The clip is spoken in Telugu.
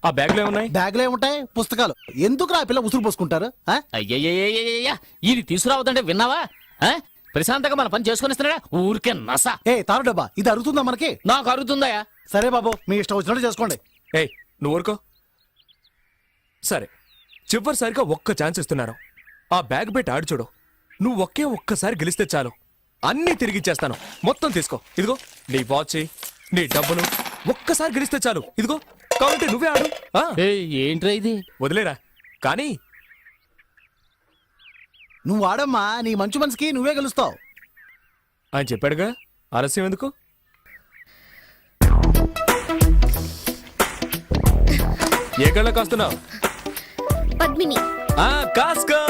ఆ బ్యాగ్ లో ఏమున్నాయి? బ్యాగ్ లో ఏముంటాయి? పుస్తకాలు. ఎందుకు ఆ పిల్ల ఉసురు పోసుకుంటారు? అయ్యయ్యయ్యయ్యయ్యా ఇది తీసుకురావద్దంటే విన్నావా? ఆ? ప్రశాంతంగా మన పని చేసుకుని ఇస్తున్నాడా ఊరికే నస. ఏ తారు డబ్బా, ఇది అరుగుతుందా మనకి? నాకు అరుగుతుందయా. సరే బాబు, మీ ఇష్టం వచ్చినట్టు చేసుకోండి. ఏయ్ నువ్వు ఊరుకో. సరే చివరిసారిగా ఒక్క ఛాన్స్ ఇస్తున్నాను. ఆ బ్యాగ్ పెట్టి ఆడి చూడు. నువ్వు ఒక్కసారి గెలిస్తే చాలు, అన్నీ తిరిగిచ్చేస్తాను. మొత్తం తీసుకో. ఇదిగో నీ వాచ్, నీ డబ్బులు. ఒక్కసారి గెలిస్తే చాలు. ఇదిగో కాబట్టి నువ్వే ఆడు. ఏంట్రా ఇది? వదిలేరా కానీ. నువ్వు ఆడమ్మా, నీ మంచి మనసుకి నువ్వే గెలుస్తావు. ఆయన చెప్పాడుగా, ఆలస్యం ఎందుకు? ఏ కళ్ళ కాస్తున్నావు? పద్మిని. కాసుకో.